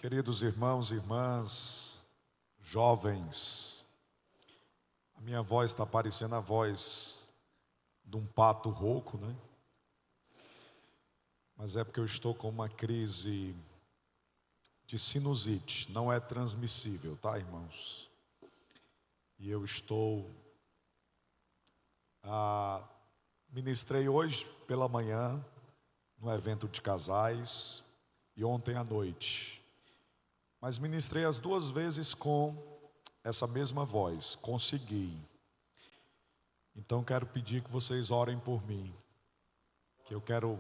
Queridos irmãos e irmãs, jovens, a minha voz está parecendo a voz de um pato rouco, né? Mas é porque eu estou com uma crise de sinusite, não é transmissível, tá, irmãos? E eu ministrei hoje pela manhã no evento de casais e ontem à noite. Mas ministrei as duas vezes com essa mesma voz, consegui. Então quero pedir que vocês orem por mim, que eu quero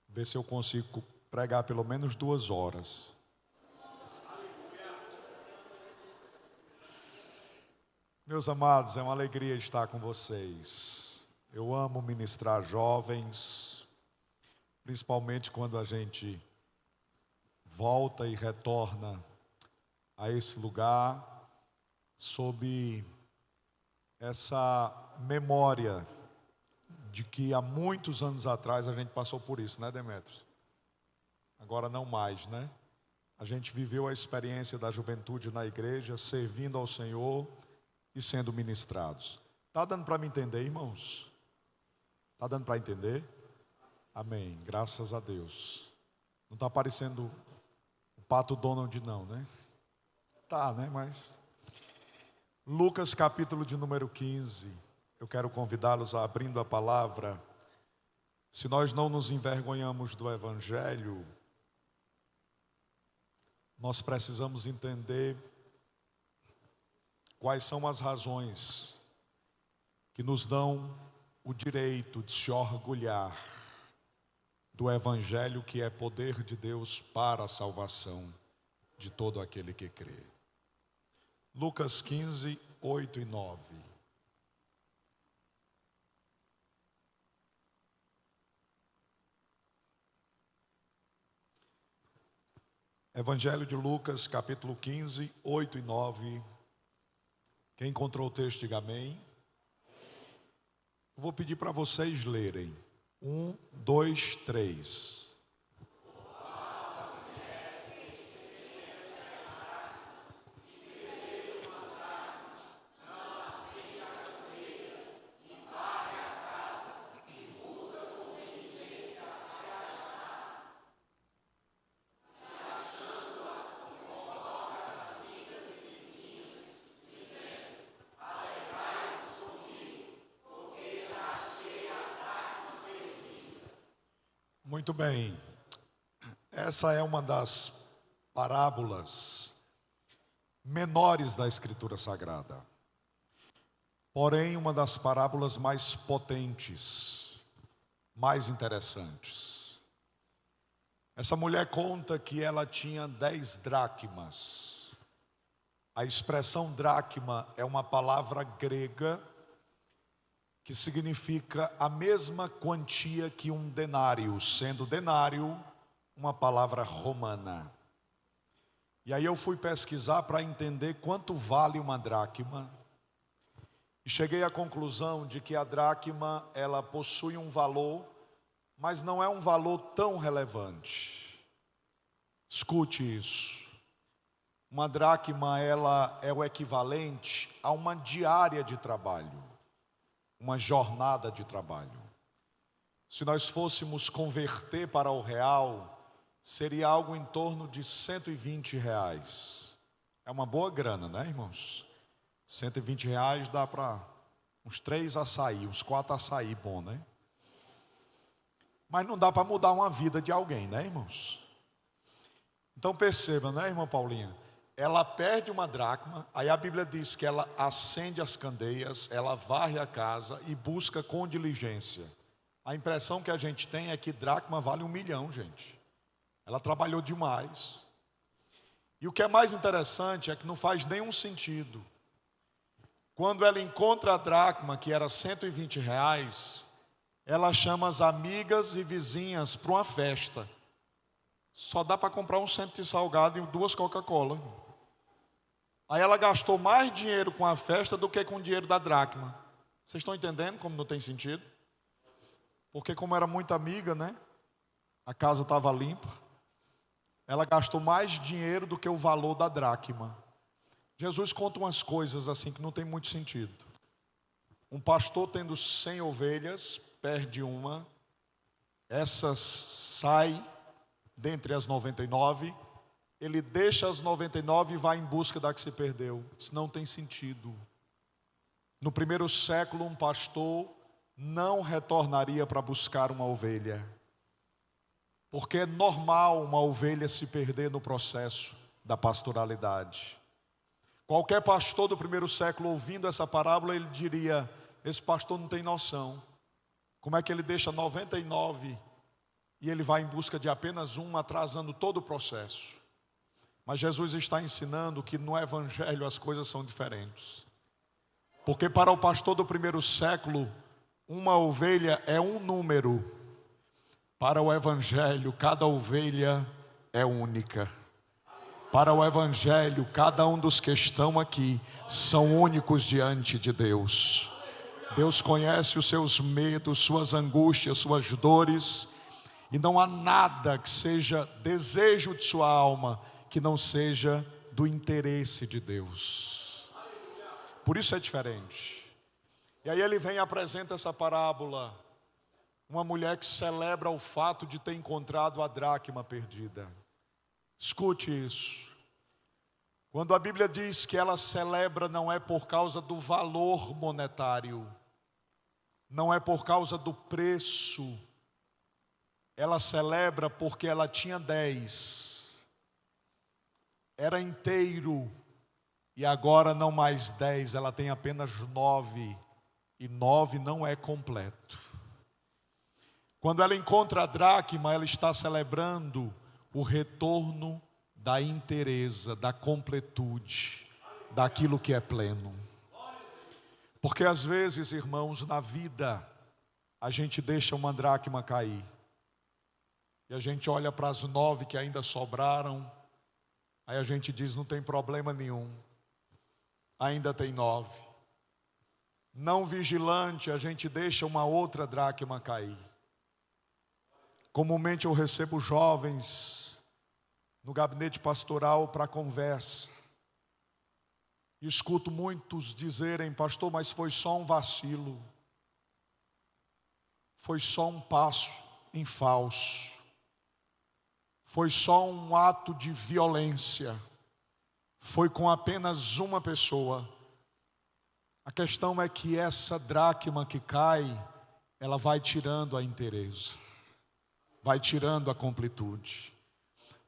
ver se eu consigo pregar pelo menos 2 horas. Meus amados, é uma alegria estar com vocês. Eu amo ministrar jovens, principalmente quando a gente volta e retorna a esse lugar sob essa memória de que há muitos anos atrás a gente passou por isso, né, Demetrios? Agora não mais, né? A gente viveu a experiência da juventude na igreja, servindo ao Senhor e sendo ministrados. Está dando para me entender, irmãos? Está dando para entender? Amém, graças a Deus. Não está parecendo o Pato Donald não, né? Tá, né? Mas Lucas capítulo de número 15. Eu quero convidá-los a abrindo a palavra. Se nós não nos envergonhamos do Evangelho, nós precisamos entender quais são as razões que nos dão o direito de se orgulhar do Evangelho, que é poder de Deus para a salvação de todo aquele que crê. Lucas 15, 8 e 9. Evangelho de Lucas, capítulo 15, 8 e 9. Quem encontrou o texto, diga amém. Eu vou pedir para vocês lerem. 1, 2, 3. Muito bem, essa é uma das parábolas menores da Escritura Sagrada, porém uma das parábolas mais potentes, mais interessantes. Essa mulher conta que ela tinha 10 dracmas. A expressão dracma é uma palavra grega que significa a mesma quantia que um denário, sendo denário uma palavra romana. E aí eu fui pesquisar para entender quanto vale uma dracma, e cheguei à conclusão de que a dracma, ela possui um valor, mas não é um valor tão relevante. Escute isso. Uma dracma, ela é o equivalente a uma diária de trabalho, uma jornada de trabalho. Se nós fôssemos converter para o real, seria algo em torno de R$120. É uma boa grana, né, irmãos? R$120 dá para uns 3 açaí, uns 4 açaí bom, né? Mas não dá para mudar uma vida de alguém, né, irmãos? Então perceba, né, irmã Paulinha? Ela perde uma dracma, aí a Bíblia diz que ela acende as candeias, ela varre a casa e busca com diligência. A impressão que a gente tem é que dracma vale 1 milhão, gente. Ela trabalhou demais. E o que é mais interessante é que não faz nenhum sentido. Quando ela encontra a dracma, que era R$120, ela chama as amigas e vizinhas para uma festa. Só dá para comprar um centro de salgado e 2 Coca-Cola. Aí ela gastou mais dinheiro com a festa do que com o dinheiro da dracma. Vocês estão entendendo como não tem sentido? Porque como era muito amiga, né? A casa estava limpa. ela gastou mais dinheiro do que o valor da dracma. Jesus conta umas coisas assim que não tem muito sentido. Um pastor tendo 100 ovelhas, perde uma, essa sai dentre as 99, ele deixa as 99 e vai em busca da que se perdeu. Isso não tem sentido. No primeiro século, um pastor não retornaria para buscar uma ovelha, porque é normal uma ovelha se perder no processo da pastoralidade. Qualquer pastor do primeiro século ouvindo essa parábola, ele diria: esse pastor não tem noção. Como é que ele deixa 99 e ele vai em busca de apenas uma, atrasando todo o processo? Mas Jesus está ensinando que no Evangelho as coisas são diferentes. Porque para o pastor do primeiro século, uma ovelha é um número. Para o Evangelho, cada ovelha é única. Para o Evangelho, cada um dos que estão aqui são únicos diante de Deus. Deus conhece os seus medos, suas angústias, suas dores, e não há nada que seja desejo de sua alma que não seja do interesse de Deus. Por isso é diferente. E aí ele vem e apresenta essa parábola. Uma mulher que celebra o fato de ter encontrado a dracma perdida. Escute isso. Quando a Bíblia diz que ela celebra, não é por causa do valor monetário, não é por causa do preço. Ela celebra porque ela tinha 10, era inteiro, e agora não mais 10, ela tem apenas 9, e 9 não é completo. Quando ela encontra a dracma, ela está celebrando o retorno da inteireza, da completude, daquilo que é pleno. Porque às vezes, irmãos, na vida, a gente deixa uma dracma cair, e a gente olha para as 9 que ainda sobraram, aí a gente diz: não tem problema nenhum, ainda tem 9. Não vigilante, a gente deixa uma outra dracma cair. Comumente eu recebo jovens no gabinete pastoral para conversa, e escuto muitos dizerem: pastor, mas foi só um vacilo, foi só um passo em falso, foi só um ato de violência, foi com apenas uma pessoa. A questão é que essa dracma que cai, ela vai tirando a inteireza, vai tirando a completude.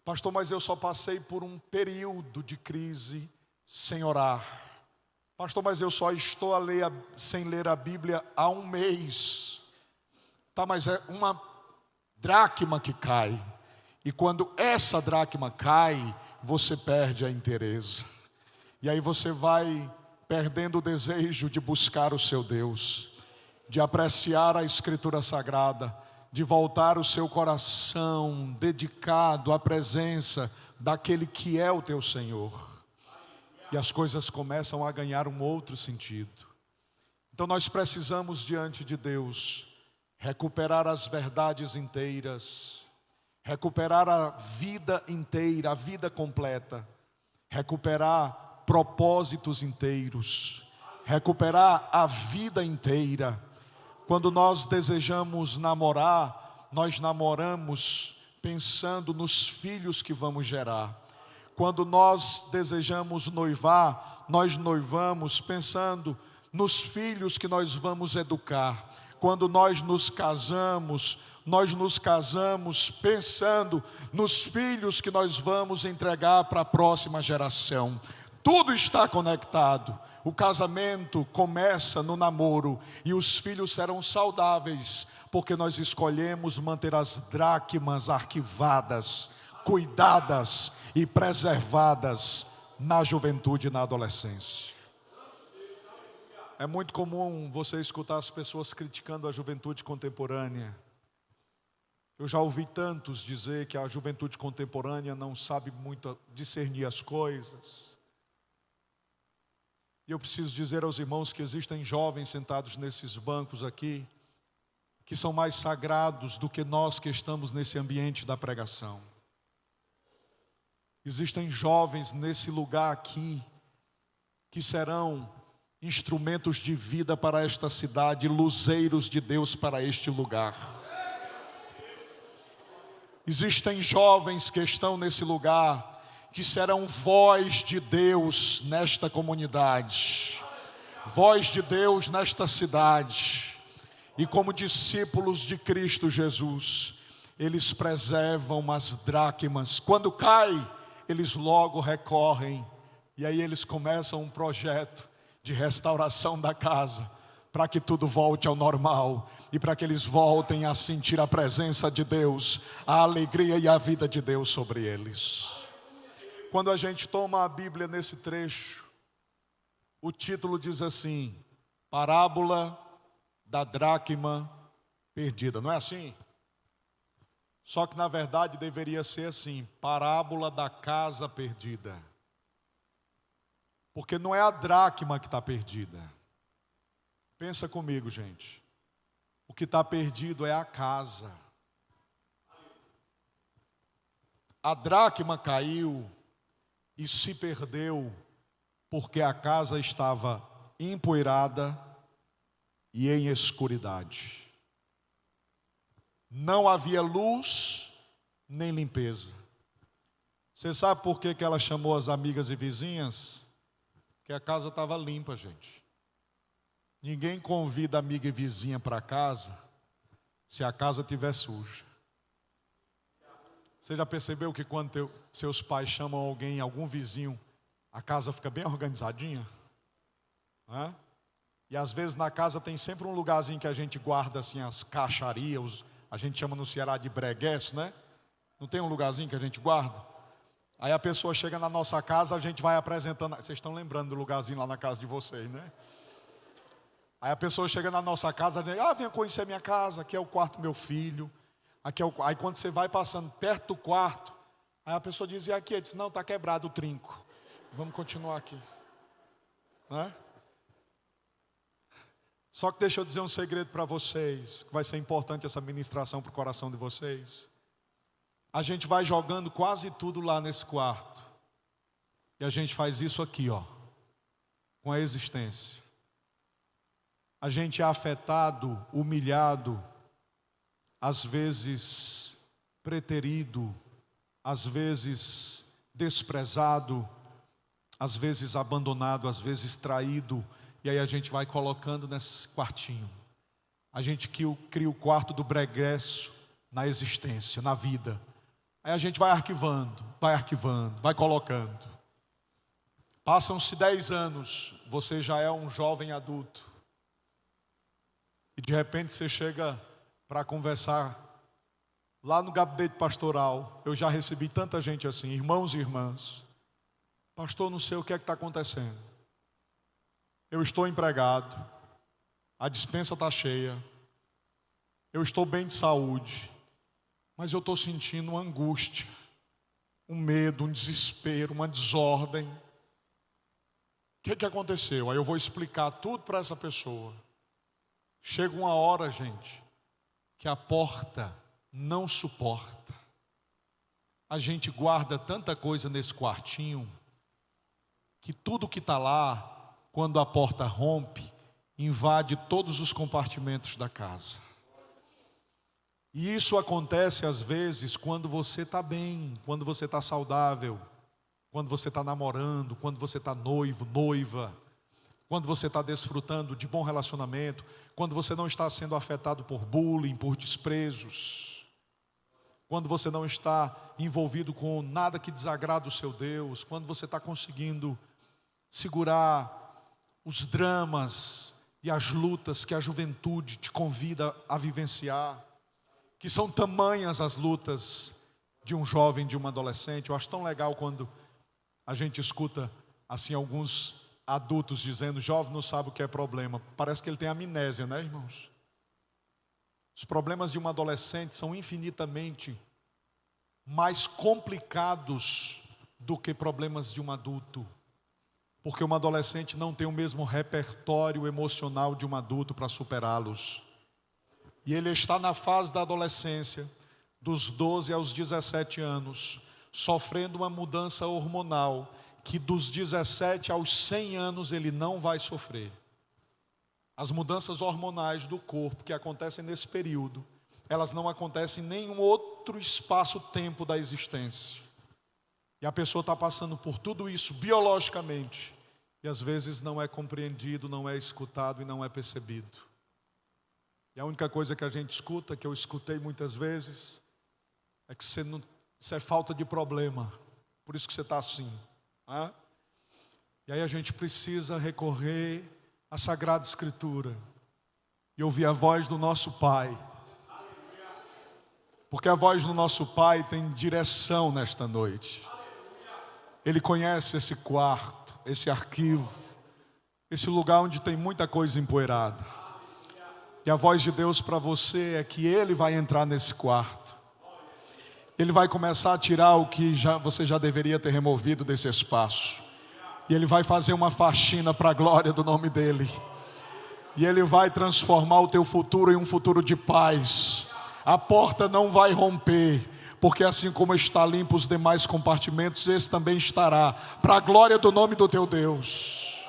Pastor, mas eu só passei por um período de crise sem orar. Pastor, mas eu só estou sem ler a Bíblia há um mês. Tá, mas é uma dracma que cai. E quando essa dracma cai, você perde a inteireza. E aí você vai perdendo o desejo de buscar o seu Deus, de apreciar a Escritura Sagrada, de voltar o seu coração dedicado à presença daquele que é o teu Senhor. E as coisas começam a ganhar um outro sentido. Então nós precisamos diante de Deus recuperar as verdades inteiras, recuperar a vida inteira, a vida completa, recuperar propósitos inteiros, recuperar a vida inteira. Quando nós desejamos namorar, nós namoramos pensando nos filhos que vamos gerar. Quando nós desejamos noivar, nós noivamos pensando nos filhos que nós vamos educar. Quando nós nos casamos pensando nos filhos que nós vamos entregar para a próxima geração. Tudo está conectado. O casamento começa no namoro e os filhos serão saudáveis, porque nós escolhemos manter as dracmas arquivadas, cuidadas e preservadas na juventude e na adolescência. É muito comum você escutar as pessoas criticando a juventude contemporânea. Eu já ouvi tantos dizer que a juventude contemporânea não sabe muito discernir as coisas. E eu preciso dizer aos irmãos que existem jovens sentados nesses bancos aqui, que são mais sagrados do que nós que estamos nesse ambiente da pregação. Existem jovens nesse lugar aqui que serão instrumentos de vida para esta cidade, luzeiros de Deus para este lugar. Existem jovens que estão nesse lugar que serão voz de Deus nesta comunidade, voz de Deus nesta cidade. E como discípulos de Cristo Jesus, eles preservam as dracmas. Quando cai, eles logo recorrem. E aí eles começam um projeto de restauração da casa, para que tudo volte ao normal. E para que eles voltem a sentir a presença de Deus, a alegria e a vida de Deus sobre eles. Quando a gente toma a Bíblia nesse trecho, o título diz assim: Parábola da dracma perdida. Não é assim? Só que na verdade deveria ser assim: parábola da casa perdida. Porque não é a dracma que está perdida. Pensa comigo, gente. O que está perdido é a casa. A dracma caiu e se perdeu porque a casa estava empoeirada e em escuridade. Não havia luz nem limpeza. Você sabe por que ela chamou as amigas e vizinhas? Porque a casa estava limpa, gente. Ninguém convida amiga e vizinha para casa se a casa estiver suja. Você já percebeu que quando seus pais chamam alguém, algum vizinho, a casa fica bem organizadinha? E às vezes na casa tem sempre um lugarzinho que a gente guarda assim as caixarias, a gente chama no Ceará de breguesso, né? Não tem um lugarzinho que a gente guarda? Aí a pessoa chega na nossa casa, a gente vai apresentando. Vocês estão lembrando do lugarzinho lá na casa de vocês, né? Aí a pessoa chega na nossa casa, diz: venha conhecer a minha casa, aqui é o quarto do meu filho. Aqui é o... Aí quando você vai passando perto do quarto, aí a pessoa diz: e aqui? Ele diz: não, está quebrado o trinco. Vamos continuar aqui. Né? Só que deixa eu dizer um segredo para vocês, que vai ser importante essa ministração para o coração de vocês. A gente vai jogando quase tudo lá nesse quarto. E a gente faz isso aqui, ó, com a existência. A gente é afetado, humilhado, às vezes preterido, às vezes desprezado, às vezes abandonado, às vezes traído. E aí a gente vai colocando nesse quartinho. A gente cria o quarto do breguesso na existência, na vida. Aí a gente vai arquivando, vai colocando. Passam-se 10 anos, você já é um jovem adulto. E de repente você chega para conversar lá no gabinete pastoral. Eu já recebi tanta gente assim, irmãos e irmãs. Pastor, não sei o que é que está acontecendo. Eu estou empregado, a despensa está cheia, eu estou bem de saúde, mas eu estou sentindo uma angústia, um medo, um desespero, uma desordem. O que aconteceu? Aí eu vou explicar tudo para essa pessoa. Chega uma hora, gente, que a porta não suporta. A gente guarda tanta coisa nesse quartinho, que tudo que está lá, quando a porta rompe, invade todos os compartimentos da casa. E isso acontece às vezes quando você está bem, quando você está saudável, quando você está namorando, quando você está noivo, noiva, quando você está desfrutando de bom relacionamento, quando você não está sendo afetado por bullying, por desprezos, quando você não está envolvido com nada que desagrada o seu Deus, quando você está conseguindo segurar os dramas e as lutas que a juventude te convida a vivenciar, que são tamanhas as lutas de um jovem, de um adolescente. Eu acho tão legal quando a gente escuta assim alguns adultos dizendo: jovem não sabe o que é problema. Parece que ele tem amnésia, né, irmãos? Os problemas de um adolescente são infinitamente mais complicados do que problemas de um adulto. Porque um adolescente não tem o mesmo repertório emocional de um adulto para superá-los. E ele está na fase da adolescência, dos 12 aos 17 anos, sofrendo uma mudança hormonal, que dos 17 aos 100 anos ele não vai sofrer. As mudanças hormonais do corpo que acontecem nesse período, elas não acontecem em nenhum outro espaço-tempo da existência. E a pessoa está passando por tudo isso biologicamente, e às vezes não é compreendido, não é escutado e não é percebido. E a única coisa que a gente escuta, que eu escutei muitas vezes, é que isso é falta de problema, por isso que você está assim. Né? E aí a gente precisa recorrer à Sagrada Escritura e ouvir a voz do nosso Pai. Porque a voz do nosso Pai tem direção nesta noite. Ele conhece esse quarto, esse arquivo, esse lugar onde tem muita coisa empoeirada. E a voz de Deus para você é que Ele vai entrar nesse quarto. Ele vai começar a tirar o que você já deveria ter removido desse espaço. E Ele vai fazer uma faxina para a glória do nome dEle. E Ele vai transformar o teu futuro em um futuro de paz. A porta não vai romper, porque assim como está limpo os demais compartimentos, esse também estará, para a glória do nome do teu Deus.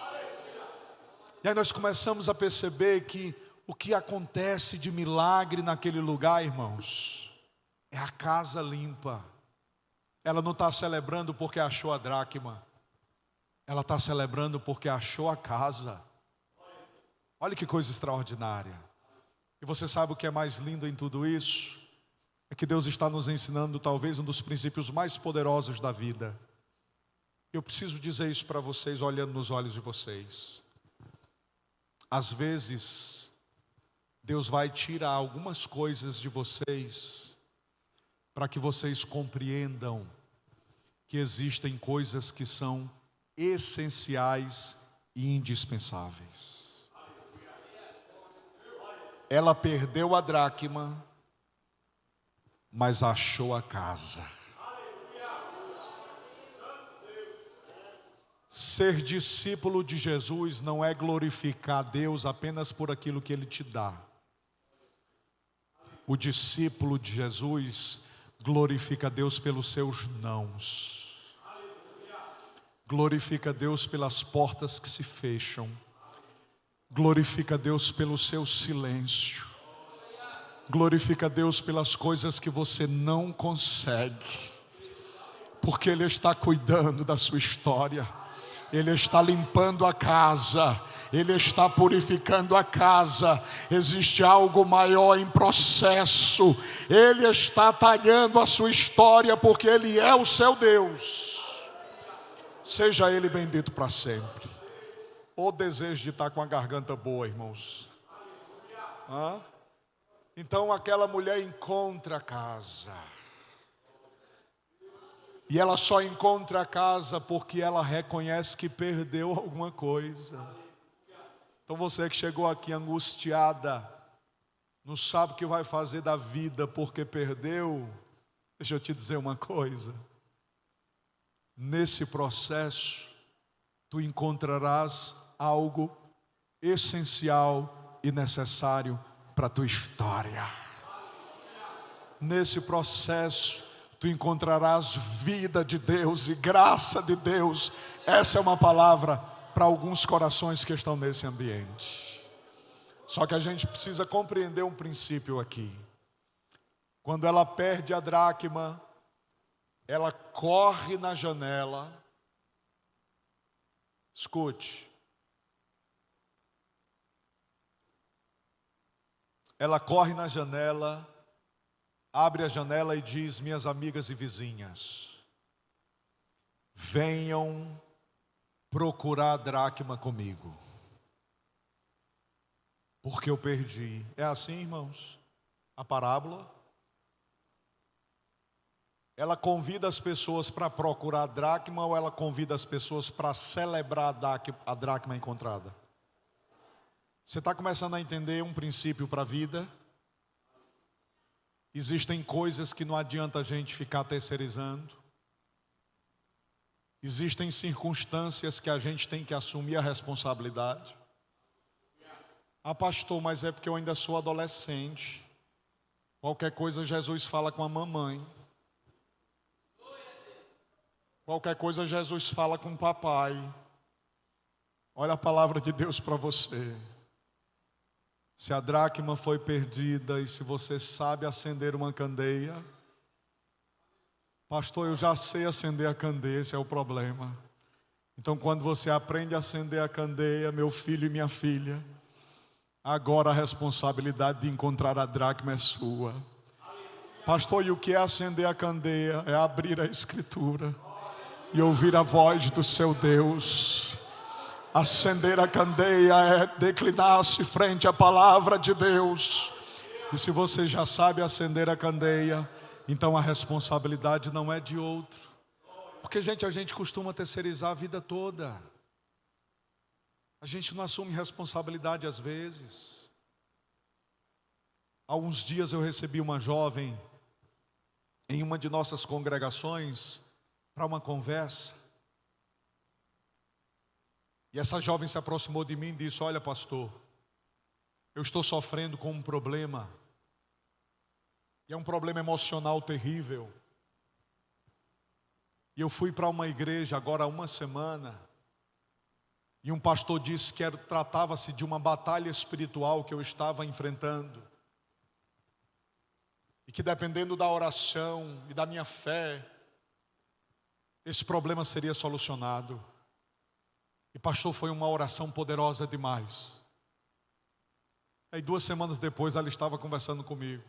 E aí nós começamos a perceber que o que acontece de milagre naquele lugar, irmãos, é a casa limpa. Ela não está celebrando porque achou a dracma, ela está celebrando porque achou a casa. Olha que coisa extraordinária. E você sabe o que é mais lindo em tudo isso? É que Deus está nos ensinando talvez um dos princípios mais poderosos da vida. Eu preciso dizer isso para vocês, olhando nos olhos de vocês. Às vezes, Deus vai tirar algumas coisas de vocês, para que vocês compreendam que existem coisas que são essenciais e indispensáveis. Ela perdeu a dracma, mas achou a casa. Ser discípulo de Jesus não é glorificar Deus apenas por aquilo que Ele te dá. O discípulo de Jesus glorifica Deus pelos seus nãos. Glorifica Deus pelas portas que se fecham. Glorifica Deus pelo seu silêncio. Glorifica Deus pelas coisas que você não consegue. Porque Ele está cuidando da sua história. Ele está limpando a casa. Ele está purificando a casa. Existe algo maior em processo. Ele está talhando a sua história, porque Ele é o seu Deus. Seja Ele bendito para sempre. O desejo de estar com a garganta boa, irmãos. Então aquela mulher encontra a casa. E ela só encontra a casa porque ela reconhece que perdeu alguma coisa. Então você que chegou aqui angustiada, não sabe o que vai fazer da vida porque perdeu. Deixa eu te dizer uma coisa. Nesse processo, tu encontrarás algo essencial e necessário para a tua história. Nesse processo, tu encontrarás vida de Deus e graça de Deus. Essa é uma palavra para alguns corações que estão nesse ambiente. Só que a gente precisa compreender um princípio aqui. Quando ela perde a dracma, ela corre na janela. Escute. Ela corre na janela, abre a janela e diz: minhas amigas e vizinhas, venham procurar a dracma comigo, porque eu perdi. É assim, irmãos, a parábola? Ela convida as pessoas para procurar a dracma, ou ela convida as pessoas para celebrar a dracma encontrada? Você está começando a entender um princípio para a vida? Existem coisas que não adianta a gente ficar terceirizando. Existem circunstâncias que a gente tem que assumir a responsabilidade. Ah, pastor, mas é porque eu ainda sou adolescente. Qualquer coisa Jesus fala com a mamãe. Qualquer coisa Jesus fala com o papai. Olha a palavra de Deus para você. Se a dracma foi perdida e se você sabe acender uma candeia, pastor, eu já sei acender a candeia, esse é o problema. Então quando você aprende a acender a candeia, meu filho e minha filha, agora a responsabilidade de encontrar a dracma é sua. Pastor, e o que é acender a candeia? É abrir a Escritura e ouvir a voz do seu Deus. Acender a candeia é declinar-se frente à palavra de Deus. E se você já sabe acender a candeia, então a responsabilidade não é de outro. Porque, gente, a gente costuma terceirizar a vida toda. A gente não assume responsabilidade às vezes. Há uns dias eu recebi uma jovem em uma de nossas congregações para uma conversa. E essa jovem se aproximou de mim e disse: olha, pastor, eu estou sofrendo com um problema. E é um problema emocional terrível. E eu fui para uma igreja agora há uma semana. E um pastor disse que tratava-se de uma batalha espiritual que eu estava enfrentando. E que dependendo da oração e da minha fé, esse problema seria solucionado. E pastor, foi uma oração poderosa demais. Aí 2 semanas depois ela estava conversando comigo.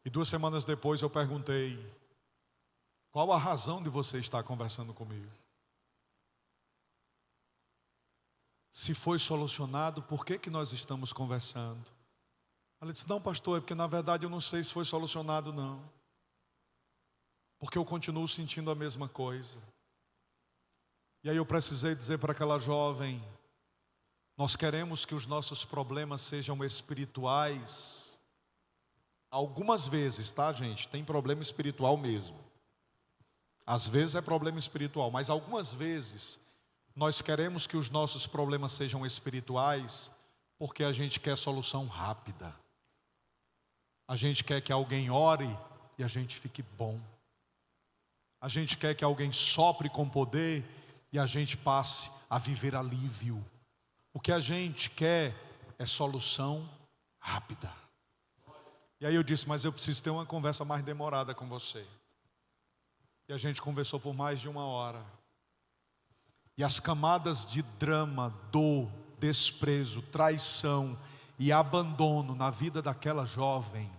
E 2 semanas depois eu perguntei: qual a razão de você estar conversando comigo? Se foi solucionado, por que nós estamos conversando? Ela disse: não, pastor, é porque na verdade eu não sei se foi solucionado não. Porque eu continuo sentindo a mesma coisa. E aí eu precisei dizer para aquela jovem: nós queremos que os nossos problemas sejam espirituais. Algumas vezes, tá, gente? Tem problema espiritual mesmo. Às vezes é problema espiritual, mas algumas vezes nós queremos que os nossos problemas sejam espirituais porque a gente quer solução rápida. A gente quer que alguém ore e a gente fique bom. A gente quer que alguém sopre com poder e a gente passe a viver alívio. O que a gente quer é solução rápida. E aí eu disse: mas eu preciso ter uma conversa mais demorada com você. E a gente conversou por mais de 1 hora. E as camadas de drama, dor, desprezo, traição e abandono na vida daquela jovem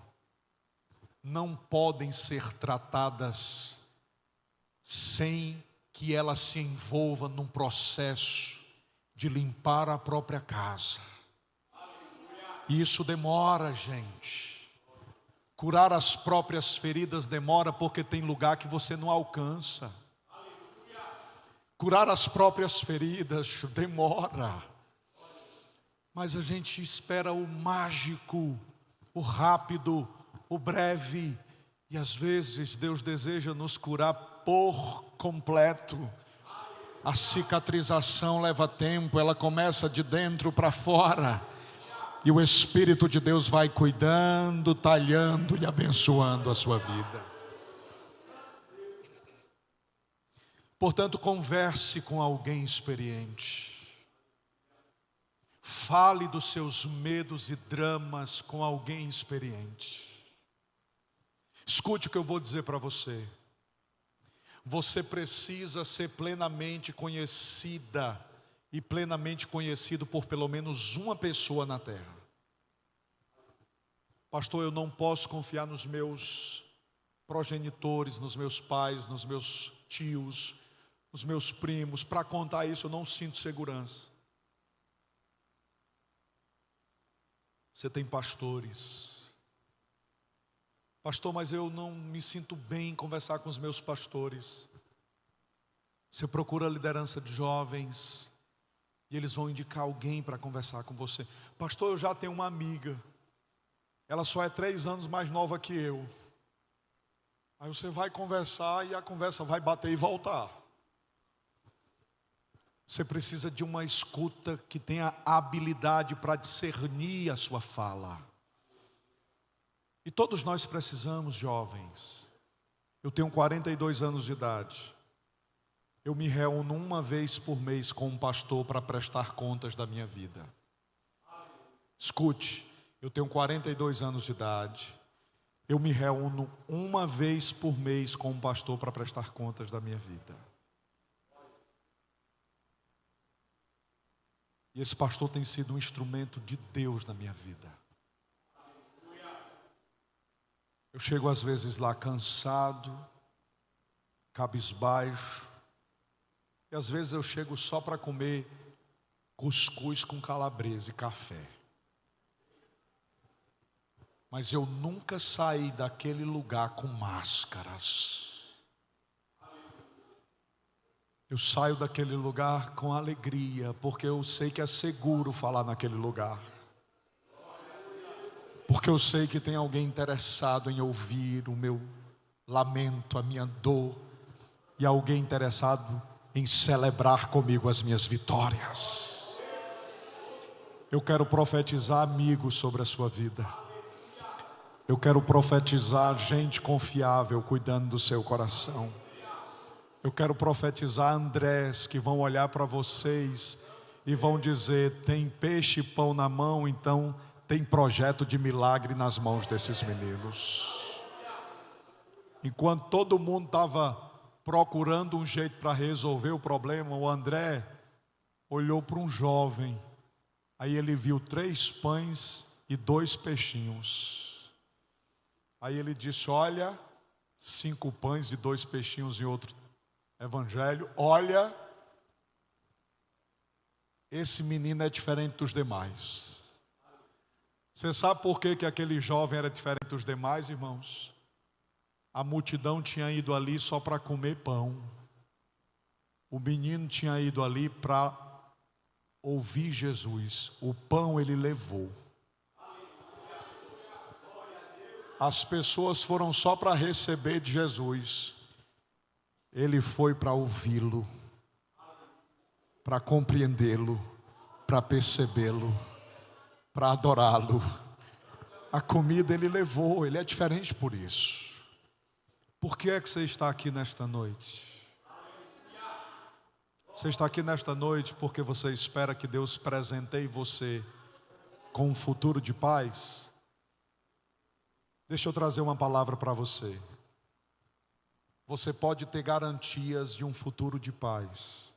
não podem ser tratadas sem que ela se envolva num processo de limpar a própria casa. E isso demora, gente. Curar as próprias feridas demora porque tem lugar que você não alcança. Curar as próprias feridas demora. Mas a gente espera o mágico, o rápido, o breve. E às vezes Deus deseja nos curar por completo. A cicatrização leva tempo, ela começa de dentro para fora. E o Espírito de Deus vai cuidando, talhando e abençoando a sua vida. Portanto, converse com alguém experiente. Fale dos seus medos e dramas com alguém experiente. Escute o que eu vou dizer para você. Você precisa ser plenamente conhecida e plenamente conhecido por pelo menos uma pessoa na terra. Pastor, eu não posso confiar nos meus progenitores, nos meus pais, nos meus tios, nos meus primos. Para contar isso eu não sinto segurança. Você tem pastores. Pastor, mas eu não me sinto bem em conversar com os meus pastores. Você procura a liderança de jovens e eles vão indicar alguém para conversar com você. Pastor, eu já tenho uma amiga. Ela só é 3 anos mais nova que eu. Aí você vai conversar e a conversa vai bater e voltar. Você precisa de uma escuta que tenha habilidade para discernir a sua fala. E todos nós precisamos, jovens, Eu tenho 42 anos de idade. Eu me reúno uma vez por mês com um pastor para prestar contas da minha vida. Escute, eu tenho 42 anos de idade. Eu me reúno uma vez por mês com um pastor para prestar contas da minha vida. E esse pastor tem sido um instrumento de Deus na minha vida. Eu chego às vezes lá cansado, cabisbaixo, e às vezes eu chego só para comer cuscuz com calabresa e café. Mas eu nunca saí daquele lugar com máscaras. Eu saio daquele lugar com alegria, porque eu sei que é seguro falar naquele lugar. Porque eu sei que tem alguém interessado em ouvir o meu lamento, a minha dor, e alguém interessado em celebrar comigo as minhas vitórias. Eu quero profetizar amigos sobre a sua vida. Eu quero profetizar gente confiável cuidando do seu coração. Eu quero profetizar Andrés que vão olhar para vocês e vão dizer: tem peixe e pão na mão, então tem projeto de milagre nas mãos desses meninos. Enquanto todo mundo estava procurando um jeito para resolver o problema, o André olhou para um jovem. Aí ele viu 3 pães e 2 peixinhos. Aí ele disse: olha, 5 pães e 2 peixinhos em outro evangelho. Olha, esse menino é diferente dos demais. Você sabe por que aquele jovem era diferente dos demais, irmãos? A multidão tinha ido ali só para comer pão. O menino tinha ido ali para ouvir Jesus. O pão ele levou. As pessoas foram só para receber de Jesus. Ele foi para ouvi-lo, para compreendê-lo, para percebê-lo, para adorá-lo. A comida ele levou, ele é diferente por isso. Por que é que você está aqui nesta noite? Você está aqui nesta noite porque você espera que Deus presenteie você com um futuro de paz? Deixa eu trazer uma palavra para você. Você pode ter garantias de um futuro de paz.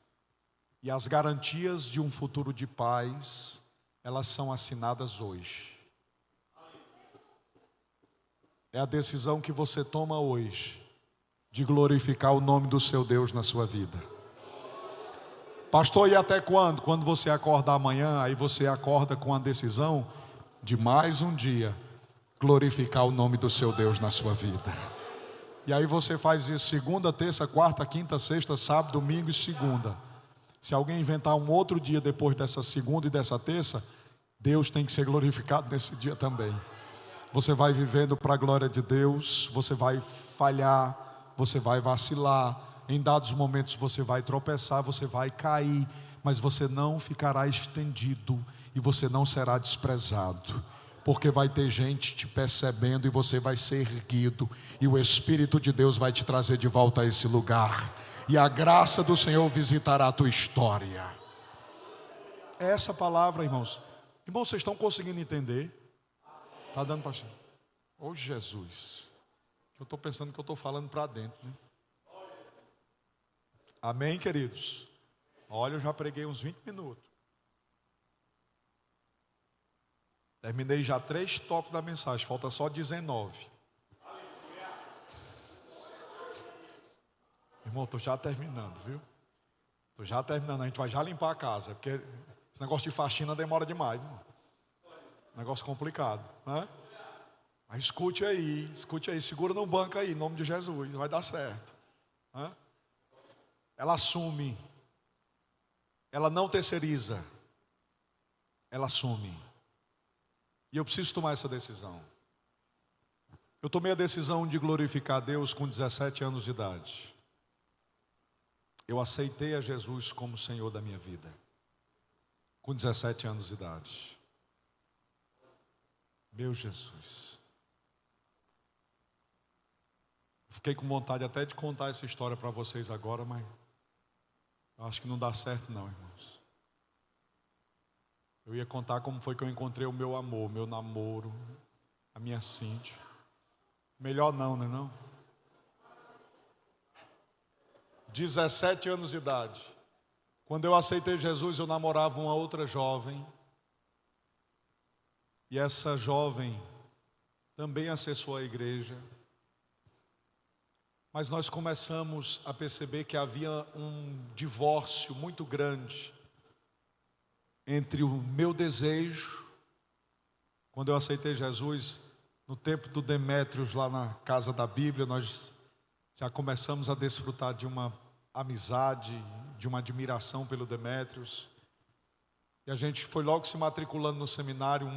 E as garantias de um futuro de paz, elas são assinadas hoje. É a decisão que você toma hoje de glorificar o nome do seu Deus na sua vida. Pastor, e até quando? Quando você acordar amanhã, aí você acorda com a decisão de mais um dia glorificar o nome do seu Deus na sua vida. E aí você faz isso segunda, terça, quarta, quinta, sexta, sábado, domingo e segunda. Se alguém inventar um outro dia depois dessa segunda e dessa terça, Deus tem que ser glorificado nesse dia também. Você vai vivendo para a glória de Deus, você vai falhar, você vai vacilar, em dados momentos você vai tropeçar, você vai cair, mas você não ficará estendido e você não será desprezado. Porque vai ter gente te percebendo e você vai ser erguido. E o Espírito de Deus vai te trazer de volta a esse lugar. E a graça do Senhor visitará a tua história. É essa palavra, irmãos. Irmãos, vocês estão conseguindo entender? Está dando para... Ô Jesus. Eu estou pensando que eu estou falando para dentro, né? Amém, queridos? Olha, eu já preguei uns 20 minutos. Terminei já 3 tópicos da mensagem, falta só 19. Irmão, estou já terminando, viu? Estou já terminando, a gente vai já limpar a casa, porque esse negócio de faxina demora demais, irmão. Negócio complicado, né? Mas escute aí, segura no banco aí, em nome de Jesus, vai dar certo, né? Ela assume, ela não terceiriza, ela assume. E eu preciso tomar essa decisão. Eu tomei a decisão de glorificar a Deus com 17 anos de idade. Eu aceitei a Jesus como Senhor da minha vida, com 17 anos de idade. Meu Jesus. Fiquei com vontade até de contar essa história para vocês agora, mas acho que não dá certo não, irmãos. Eu ia contar como foi que eu encontrei o meu amor, meu namoro, a minha Cíntia. Melhor não, né não? 17 anos de idade. Quando eu aceitei Jesus, eu namorava uma outra jovem. E essa jovem também acessou a igreja. Mas nós começamos a perceber que havia um divórcio muito grande entre o meu desejo, quando eu aceitei Jesus, no tempo do Demétrios, lá na Casa da Bíblia, nós já começamos a desfrutar de uma amizade, de uma admiração pelo Demétrios. E a gente foi logo se matriculando no seminário.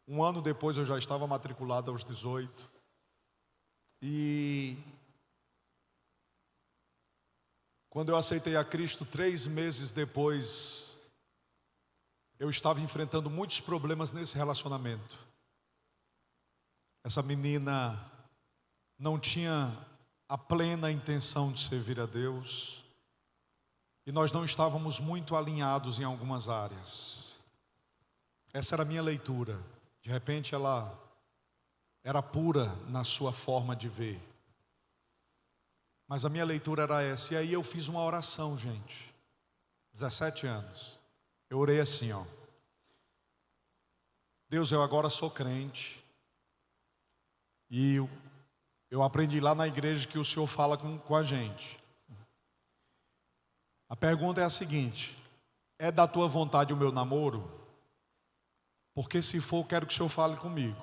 Um ano depois eu já estava matriculado aos 18. E quando eu aceitei a Cristo, 3 meses depois, eu estava enfrentando muitos problemas nesse relacionamento. Essa menina não tinha a plena intenção de servir a Deus. E nós não estávamos muito alinhados em algumas áreas. Essa era a minha leitura. De repente ela era pura na sua forma de ver. Mas a minha leitura era essa. E aí eu fiz uma oração, gente. 17 anos. Eu orei assim, ó. Deus, eu agora sou crente. E eu aprendi lá na igreja que o Senhor fala com a gente. A pergunta é a seguinte: é da tua vontade o meu namoro? Porque se for, quero que o Senhor fale comigo.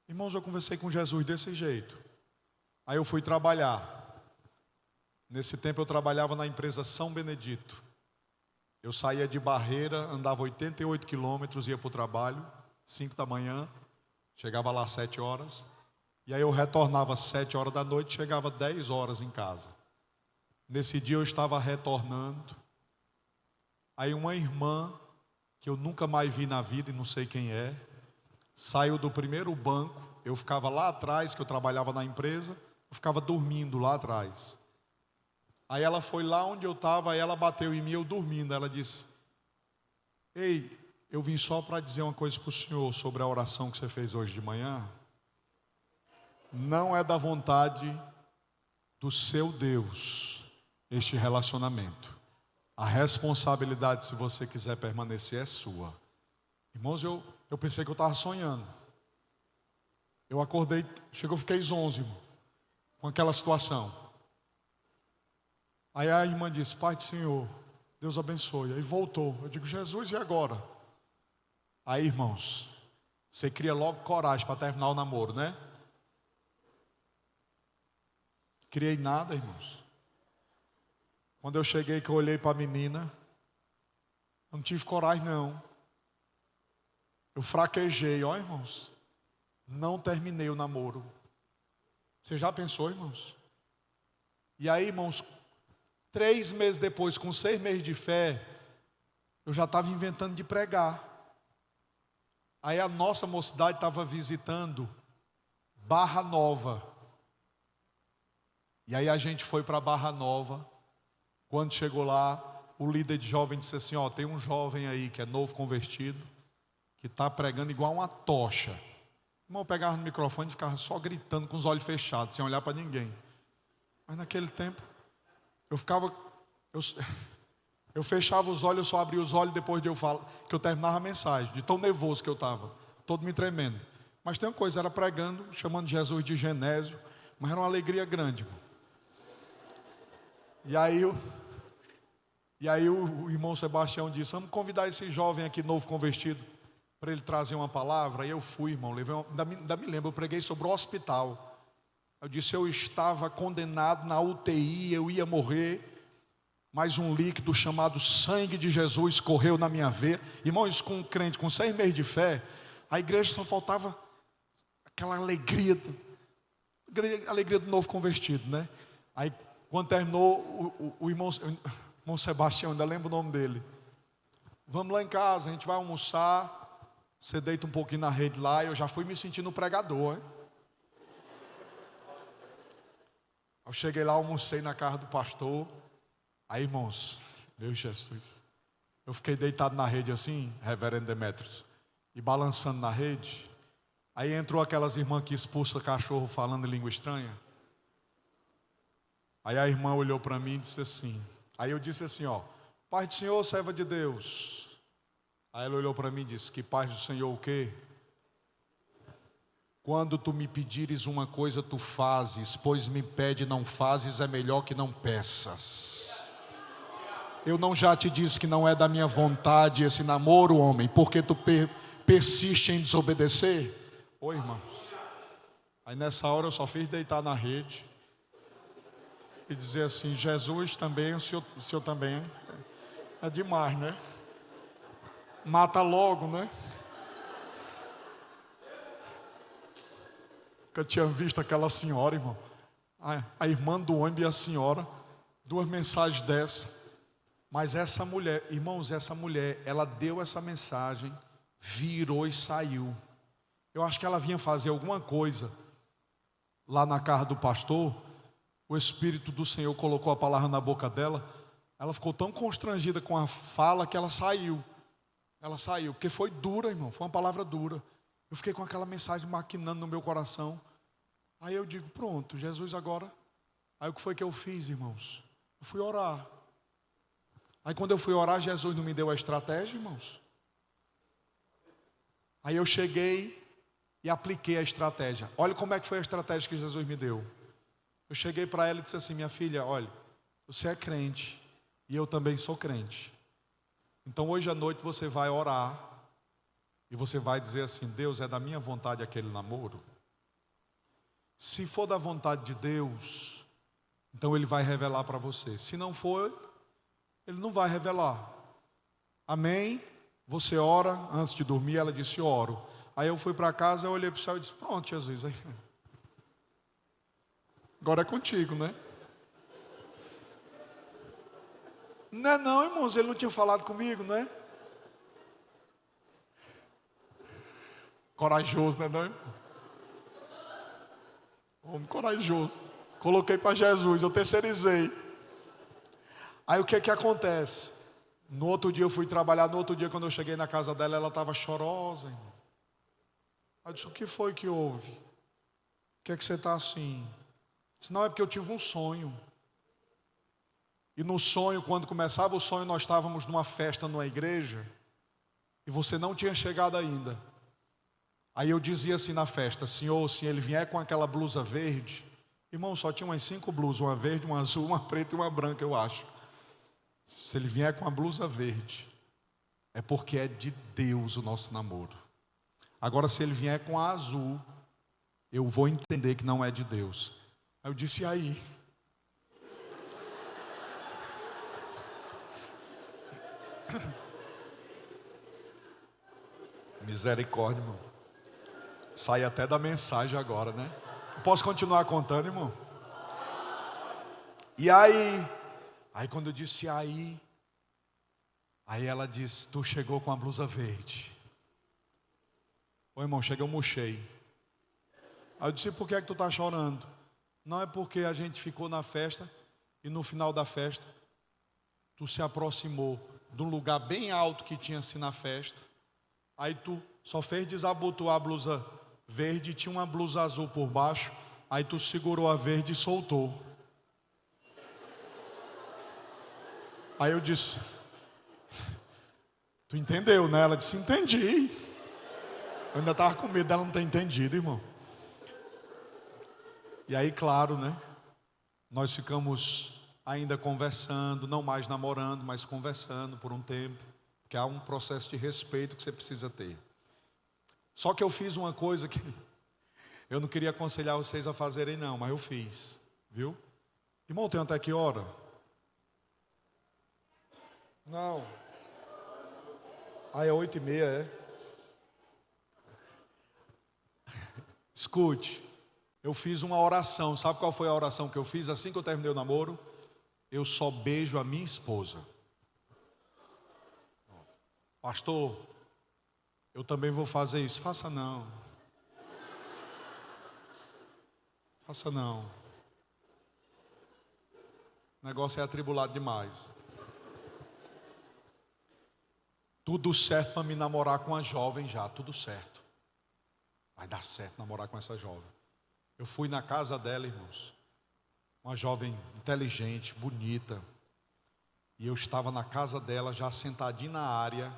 Irmãos, eu conversei com Jesus desse jeito. Aí eu fui trabalhar. Nesse tempo eu trabalhava na empresa São Benedito. Eu saía de Barreira, andava 88 quilômetros, ia para o trabalho, 5 da manhã, chegava lá às 7 horas. E aí eu retornava às 7 horas da noite, chegava 10 horas em casa. Nesse dia eu estava retornando. Aí uma irmã, que eu nunca mais vi na vida e não sei quem é, saiu do primeiro banco. Eu ficava lá atrás, que eu trabalhava na empresa, eu ficava dormindo lá atrás. Aí ela foi lá onde eu estava, aí ela bateu em mim, eu dormindo. Ela disse: ei, eu vim só para dizer uma coisa para o senhor sobre a oração que você fez hoje de manhã. Não é da vontade do seu Deus este relacionamento. A responsabilidade, se você quiser permanecer, é sua. Irmãos, eu pensei que eu estava sonhando. Eu acordei, chegou, fiquei zonzo, irmão, com aquela situação. Aí a irmã disse: Pai do Senhor, Deus abençoe. Aí voltou. Eu digo: Jesus, e agora? Aí, irmãos, você cria logo coragem para terminar o namoro, né? Criei nada, irmãos. Quando eu cheguei, que eu olhei para a menina, eu não tive coragem não. Eu fraquejei, ó irmãos. Não terminei o namoro. Você já pensou, irmãos? E aí, irmãos, 3 meses depois, com 6 meses de fé, eu já estava inventando de pregar. Aí a nossa mocidade estava visitando Barra Nova. E aí a gente foi para Barra Nova. Quando chegou lá, o líder de jovem disse assim: ó, tem um jovem aí que é novo convertido, que está pregando igual uma tocha. O irmão pegava no microfone e ficava só gritando com os olhos fechados, sem olhar para ninguém. Mas naquele tempo, eu fechava os olhos, eu só abria os olhos depois de eu falar, que eu terminava a mensagem, de tão nervoso que eu estava, todo me tremendo. Mas tem uma coisa, era pregando, chamando Jesus de Genésio, mas era uma alegria grande, irmão. E aí o irmão Sebastião disse: vamos convidar esse jovem aqui novo convertido para ele trazer uma palavra. E eu fui, irmão, ainda me lembro, eu preguei sobre o hospital. Eu disse: eu estava condenado na UTI, eu ia morrer, mas um líquido chamado sangue de Jesus correu na minha veia. Irmãos, com um crente com 6 meses de fé, a igreja só faltava aquela alegria do novo convertido, né? Aí quando terminou, o irmão Sebastião, ainda lembro o nome dele: vamos lá em casa, a gente vai almoçar, você deita um pouquinho na rede lá. Eu já fui me sentindo pregador, hein? Eu cheguei lá, almocei na casa do pastor. Aí, irmãos, meu Jesus, eu fiquei deitado na rede assim, reverendo Demétrios, e balançando na rede. Aí entrou aquelas irmãs que expulsam cachorro falando em língua estranha. Aí a irmã olhou para mim e disse assim. Aí eu disse assim, ó: paz do Senhor, serva de Deus. Aí ela olhou para mim e disse: que paz do Senhor o quê? Quando tu me pedires uma coisa, tu fazes, pois me pede e não fazes, é melhor que não peças. Eu não já te disse que não é da minha vontade esse namoro, homem, porque tu persiste em desobedecer? Oi, irmãos. Aí nessa hora eu só fiz deitar na rede e dizer assim: Jesus também, o senhor também. É demais, né? Mata logo, né? Eu tinha visto aquela senhora, irmão, a irmã do ônibus e a senhora, duas mensagens dessa. Mas essa mulher, irmãos, essa mulher, ela deu essa mensagem, virou e saiu. Eu acho que ela vinha fazer alguma coisa lá na casa do pastor. O Espírito do Senhor colocou a palavra na boca dela. Ela ficou tão constrangida com a fala que ela saiu. Ela saiu, porque foi dura, irmão, foi uma palavra dura. Eu fiquei com aquela mensagem maquinando no meu coração. Aí eu digo: pronto, Jesus agora. Aí o que foi que eu fiz, irmãos? Eu fui orar. Aí quando eu fui orar, Jesus não me deu a estratégia, irmãos. Aí eu cheguei e apliquei a estratégia. Olha como é que foi a estratégia que Jesus me deu. Eu cheguei para ela e disse assim: minha filha, olha, você é crente e eu também sou crente. Então hoje à noite você vai orar e você vai dizer assim: Deus, é da minha vontade aquele namoro? Se for da vontade de Deus, então Ele vai revelar para você. Se não for, Ele não vai revelar. Amém? Você ora antes de dormir? Ela disse: oro. Aí eu fui para casa, eu olhei para o céu e disse: pronto, Jesus, aí. Agora é contigo, né? Não é não, irmãos, ele não tinha falado comigo, né? Corajoso, né não, irmão? Homem corajoso. Coloquei para Jesus, eu terceirizei. Aí o que que acontece? No outro dia eu fui trabalhar, no outro dia quando eu cheguei na casa dela, ela estava chorosa, irmão. Eu disse: o que foi que houve? Por que é que você está assim? Disse: não, é porque eu tive um sonho. E no sonho, quando começava o sonho, nós estávamos numa festa numa igreja e você não tinha chegado ainda. Aí eu dizia assim na festa: Senhor, se ele vier com aquela blusa verde. Irmão, só tinha umas 5 blusas, uma verde, uma azul, uma preta e uma branca, eu acho. Se ele vier com a blusa verde, é porque é de Deus o nosso namoro. Agora, se ele vier com a azul, eu vou entender que não é de Deus. Aí eu disse: e aí? Misericórdia, irmão. Sai até da mensagem agora, né? Eu posso continuar contando, irmão? E aí quando eu disse aí ela disse: tu chegou com a blusa verde. Ô irmão, cheguei, eu murchei. Aí eu disse: por que é que tu está chorando? Não, é porque a gente ficou na festa e no final da festa tu se aproximou de um lugar bem alto que tinha assim na festa. Aí tu só fez desabotoar a blusa verde e tinha uma blusa azul por baixo. Aí tu segurou a verde e soltou. Aí eu disse: tu entendeu, né? Ela disse: entendi. Eu ainda estava com medo dela não ter entendido, irmão. E aí, claro, né? Nós ficamos ainda conversando, não mais namorando, mas conversando por um tempo. Porque há um processo de respeito que você precisa ter. Só que eu fiz uma coisa que eu não queria aconselhar vocês a fazerem não, mas eu fiz, viu? Irmão, tem até que hora? Não. Ah, é 8h30, é? Escute, eu fiz uma oração. Sabe qual foi a oração que eu fiz assim que eu terminei o namoro? Eu só beijo a minha esposa. Pastor, eu também vou fazer isso. Faça não. Faça não. O negócio é atribulado demais. Tudo certo para me namorar com uma jovem já, tudo certo. Vai dar certo namorar com essa jovem. Eu fui na casa dela, irmãos. Uma jovem inteligente, bonita. E eu estava na casa dela, já sentadinho na área.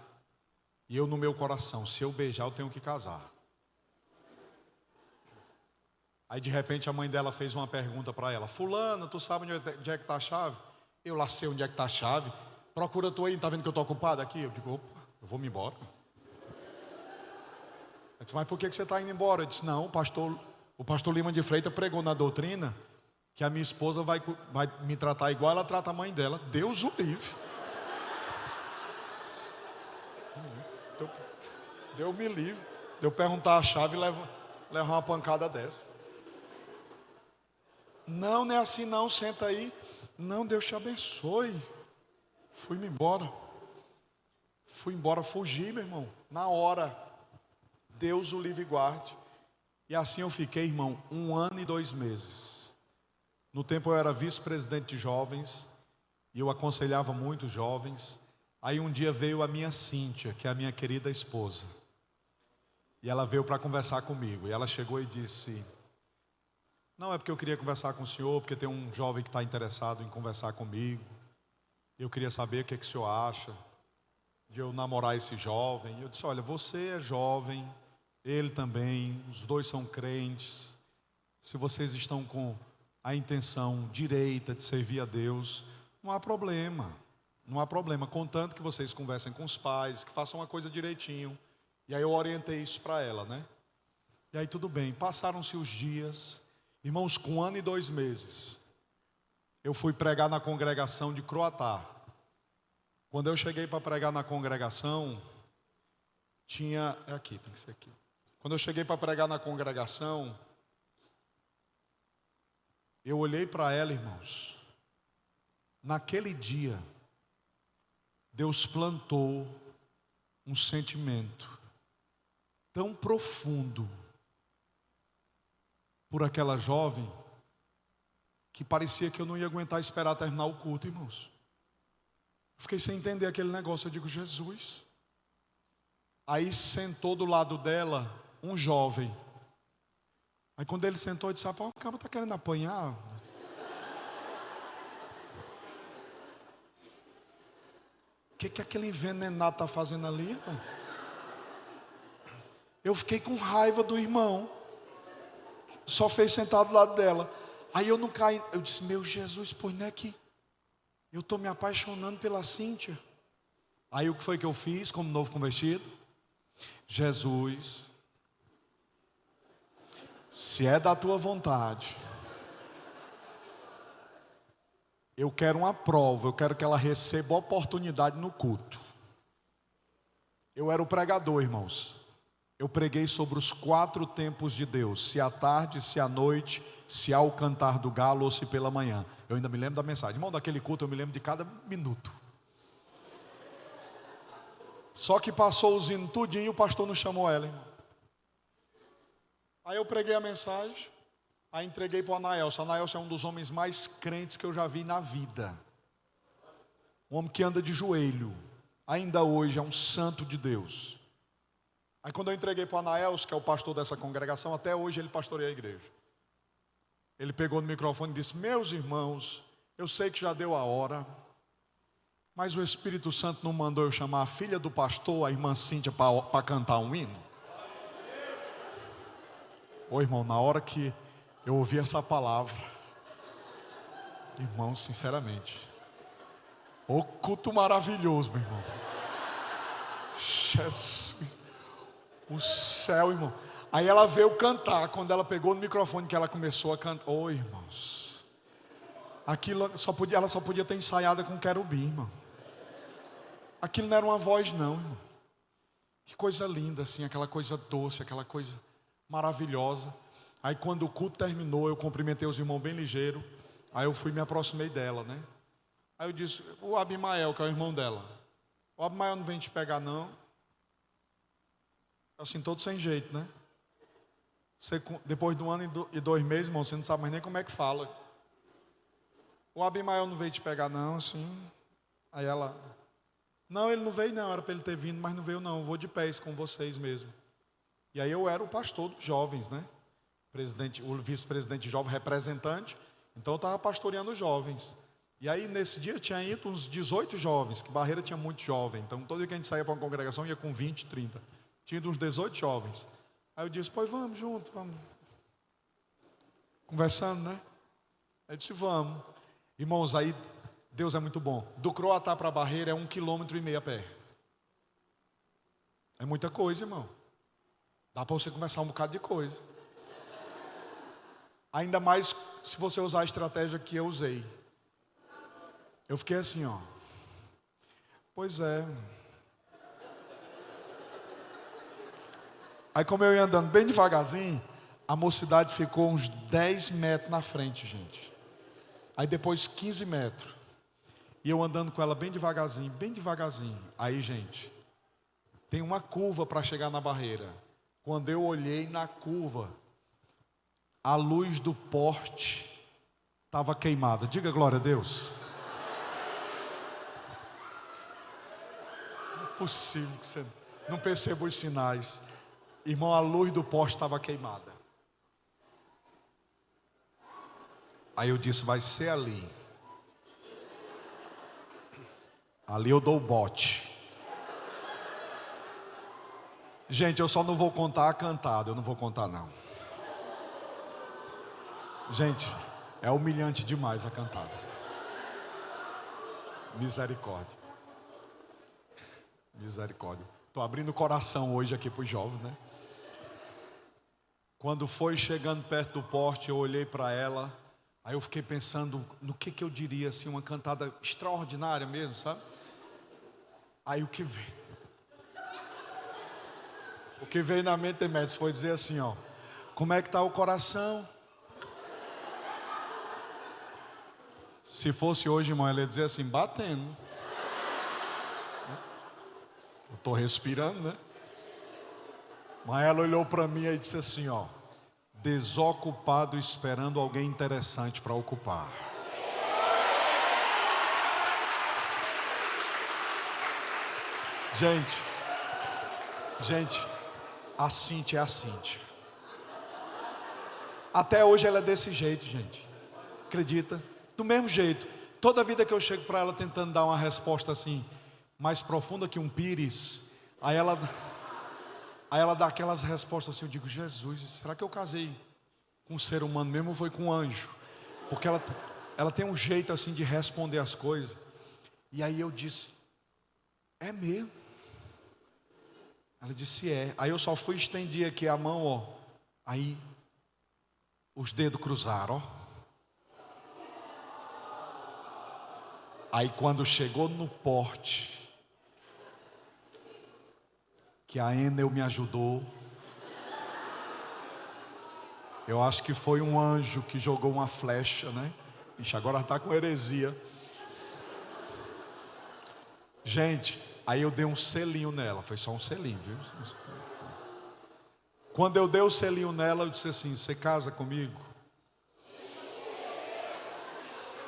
E eu no meu coração, se eu beijar eu tenho que casar. Aí de repente a mãe dela fez uma pergunta para ela: fulano, tu sabe onde é que está a chave? Eu lá sei onde é que está a chave. Procura tu aí, tá vendo que eu estou ocupado aqui? Eu digo, opa, eu vou me embora. Ela disse, mas por que você está indo embora? Eu disse, não, o pastor Lima de Freitas pregou na doutrina que a minha esposa vai me tratar igual ela trata a mãe dela. Deus o livre. Deus me livre. De eu perguntar a chave e levar uma pancada dessa. Não, não é assim não, senta aí. Não, Deus te abençoe. Fui-me embora. Fui embora, fugi, meu irmão. Na hora. Deus o livre e guarde. E assim eu fiquei, irmão, 1 ano e 2 meses. No tempo eu era vice-presidente de jovens. E eu aconselhava muitos jovens. Aí um dia veio a minha Cíntia, que é a minha querida esposa. E ela veio para conversar comigo. E ela chegou e disse: não, é porque eu queria conversar com o senhor, porque tem um jovem que está interessado em conversar comigo. Eu queria saber o que o senhor acha de eu namorar esse jovem. E eu disse, olha, você é jovem, ele também, os dois são crentes. Se vocês estão com a intenção direita de servir a Deus, não há problema. Não há problema, contanto que vocês conversem com os pais, que façam uma coisa direitinho. E aí eu orientei isso para ela, né? E aí tudo bem, passaram-se os dias. Irmãos, com 1 ano e 2 meses, eu fui pregar na congregação de Croatá. Quando eu cheguei para pregar na congregação, é aqui, tem que ser aqui. Quando eu cheguei para pregar na congregação, eu olhei para ela, irmãos. Naquele dia, Deus plantou um sentimento tão profundo por aquela jovem, que parecia que eu não ia aguentar esperar terminar o culto, irmãos. Fiquei sem entender aquele negócio. Eu digo, Jesus. Aí sentou do lado dela um jovem. Aí quando ele sentou, eu disse, o cara está querendo apanhar. O que aquele envenenado está fazendo ali, rapaz? Eu fiquei com raiva do irmão. Só fez sentar do lado dela. Aí eu não caí. Eu disse, meu Jesus, pois não é que eu estou me apaixonando pela Cíntia. Aí o que foi que eu fiz como novo convertido? Jesus, se é da tua vontade, eu quero uma prova, eu quero que ela receba oportunidade no culto. Eu era o pregador, irmãos. Eu preguei sobre os 4 tempos de Deus: se à tarde, se à noite, se ao cantar do galo ou se pela manhã. Eu ainda me lembro da mensagem. Irmão, daquele culto eu me lembro de cada minuto. Só que passou os hinos tudinho e o pastor não chamou ela, irmão. Aí eu preguei a mensagem. Aí entreguei para o Anaelson. Anaelson é um dos homens mais crentes que eu já vi na vida. Um homem que anda de joelho. Ainda hoje é um santo de Deus. Aí quando eu entreguei para o Anaelson, que é o pastor dessa congregação, até hoje ele pastoreia a igreja. Ele pegou no microfone e disse, meus irmãos, eu sei que já deu a hora, mas o Espírito Santo não mandou eu chamar a filha do pastor, a irmã Cíntia, para cantar um hino? Ô irmão, na hora que eu ouvi essa palavra, irmão, sinceramente, ô culto maravilhoso, meu irmão. Jesus, o céu, irmão. Aí ela veio cantar. Quando ela pegou no microfone, que ela começou a cantar, ô irmãos, aquilo ela só podia ter ensaiado com querubim, irmão. Aquilo não era uma voz não, irmão. Que coisa linda assim, aquela coisa doce, aquela coisa maravilhosa. Aí quando o culto terminou, eu cumprimentei os irmãos bem ligeiro. Aí eu fui e me aproximei dela, né? Aí eu disse, o Abimael, que é o irmão dela, o Abimael não vem te pegar não. Assim, todo sem jeito, né? Você, depois de 1 ano e 2 meses, irmão, você não sabe mais nem como é que fala. o Abimael não veio te pegar não, assim? Aí ela, não, ele não veio não, era para ele ter vindo, mas não veio não, eu vou de pés com vocês mesmo. E aí eu era o pastor dos jovens, né? Presidente, o vice-presidente jovem, representante, então eu estava pastoreando os jovens. E aí nesse dia tinha ido uns 18 jovens, que Barreira tinha muito jovem, então todo dia que a gente saía para uma congregação ia com 20, 30. Tinha ido uns 18 jovens. Aí eu disse, pois vamos junto, vamos. Conversando, né? Aí eu disse, vamos. Irmãos, aí Deus é muito bom. Do Croatá para Barreira é 1,5 km a pé. É muita coisa, irmão. Dá para você conversar um bocado de coisa. Ainda mais se você usar a estratégia que eu usei. Eu fiquei assim, ó. Pois é. Aí como eu ia andando bem devagarzinho, a mocidade ficou uns 10 metros na frente, gente. Aí depois 15 metros. E eu andando com ela bem devagarzinho, bem devagarzinho. Aí, gente, tem uma curva para chegar na barreira. Quando eu olhei na curva, a luz do porte estava queimada. Diga glória a Deus. Não é possível que você não perceba os sinais. Irmão, a luz do poste estava queimada. Aí eu disse, vai ser ali. Ali eu dou o bote. Gente, eu só não vou contar a cantada, eu não vou contar não. Gente, é humilhante demais a cantada. Misericórdia. Misericórdia. Estou abrindo o coração hoje aqui para os jovens, né? Quando foi chegando perto do porte, eu olhei para ela. Aí eu fiquei pensando no que eu diria, assim, uma cantada extraordinária mesmo, sabe? Aí o que veio na mente, Demetrios, foi dizer assim, ó. Como é que está o coração? Se fosse hoje, irmão, ela ia dizer assim, batendo. Eu estou respirando, né? Mas ela olhou para mim e disse assim, ó. Desocupado esperando alguém interessante para ocupar. Gente, a Cíntia é a Cíntia. Até hoje ela é desse jeito, gente. Acredita? Do mesmo jeito. Toda vida que eu chego para ela tentando dar uma resposta assim, mais profunda que um pires, aí ela dá aquelas respostas assim, eu digo, Jesus, será que eu casei com um ser humano mesmo ou foi com um anjo? Porque ela tem um jeito assim de responder as coisas. E aí eu disse, é mesmo? Ela disse, é. Aí eu só fui estender aqui a mão, ó. Aí os dedos cruzaram, ó. Aí quando chegou no porte, que a Enel me ajudou, eu acho que foi um anjo que jogou uma flecha, né? Ixi, agora está com heresia. Gente, aí eu dei um selinho nela, foi só um selinho, viu? Quando eu dei o selinho nela, eu disse assim, você casa comigo?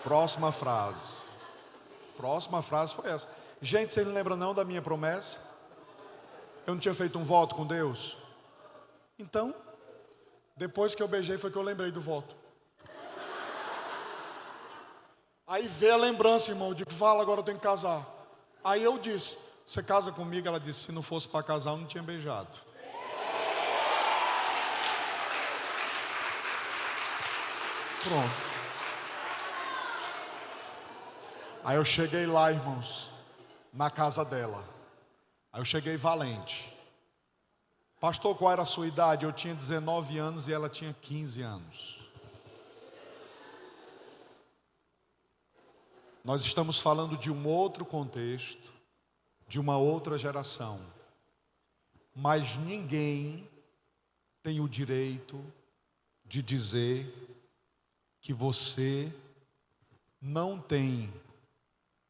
Próxima frase foi essa. Gente, vocês não lembram não da minha promessa? Eu não tinha feito um voto com Deus? Então, depois que eu beijei foi que eu lembrei do voto. Aí veio a lembrança, irmão, eu digo, fala, agora eu tenho que casar. Aí eu disse, você casa comigo? Ela disse, se não fosse para casar eu não tinha beijado. Pronto. Aí eu cheguei lá, irmãos, na casa dela. Aí eu cheguei valente. Pastor, qual era a sua idade? Eu tinha 19 anos e ela tinha 15 anos. Nós estamos falando de um outro contexto, de uma outra geração. Mas ninguém tem o direito de dizer que você não tem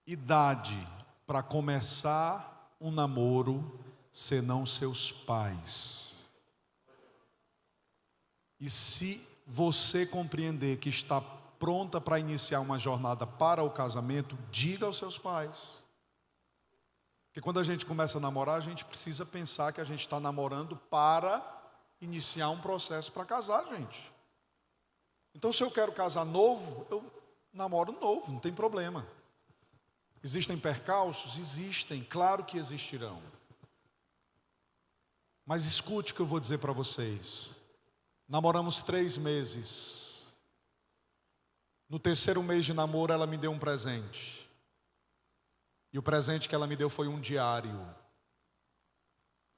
idade para começar um namoro senão seus pais. E se você compreender que está pronta para iniciar uma jornada para o casamento, diga aos seus pais. Porque quando a gente começa a namorar, a gente precisa pensar que a gente está namorando para iniciar um processo para casar, gente. Então, se eu quero casar novo, eu namoro novo, não tem problema. Existem percalços? Existem, claro que existirão. Mas escute o que eu vou dizer para vocês. Namoramos 3 meses. No 3º mês de namoro, ela me deu um presente. E o presente que ela me deu foi um diário.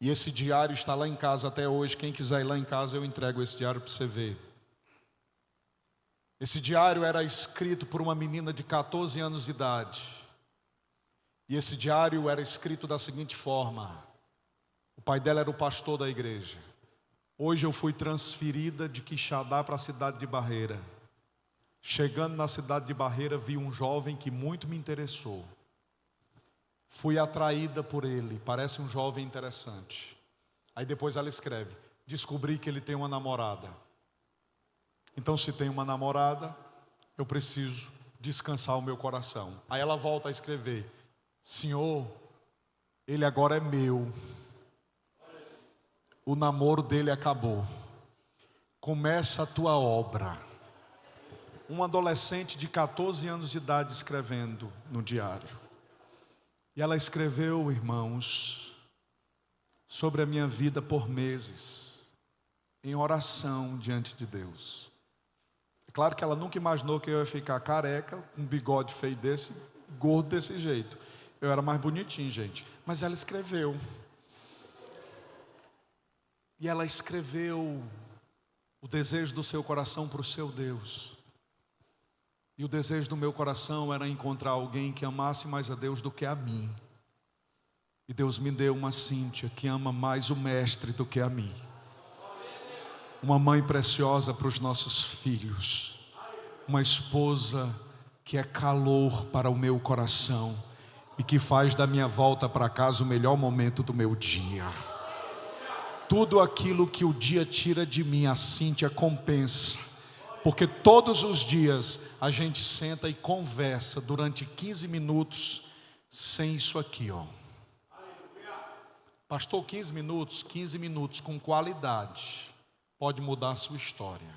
E esse diário está lá em casa até hoje. Quem quiser ir lá em casa, eu entrego esse diário para você ver. Esse diário era escrito por uma menina de 14 anos de idade. E esse diário era escrito da seguinte forma: o pai dela era o pastor da igreja. Hoje eu fui transferida de Quixadá para a cidade de Barreira. Chegando na cidade de Barreira, vi um jovem que muito me interessou. Fui atraída por ele, parece um jovem interessante. Aí depois ela escreve: descobri que ele tem uma namorada. Então, se tem uma namorada, eu preciso descansar o meu coração. Aí ela volta a escrever: Senhor, ele agora é meu. O namoro dele acabou. Começa a tua obra. Um adolescente de 14 anos de idade escrevendo no diário. E ela escreveu, irmãos, sobre a minha vida por meses, em oração diante de Deus. É claro que ela nunca imaginou que eu ia ficar careca, com um bigode feio desse, gordo desse jeito. Eu era mais bonitinho, gente. Mas ela escreveu. E ela escreveu o desejo do seu coração para o seu Deus. E o desejo do meu coração era encontrar alguém que amasse mais a Deus do que a mim. E Deus me deu uma Cíntia que ama mais o mestre do que a mim. Uma mãe preciosa para os nossos filhos. Uma esposa que é calor para o meu coração e que faz da minha volta para casa o melhor momento do meu dia. Tudo aquilo que o dia tira de mim, a Cíntia compensa. Porque todos os dias a gente senta e conversa durante 15 minutos sem isso aqui, ó. Pastor, 15 minutos com qualidade pode mudar a sua história.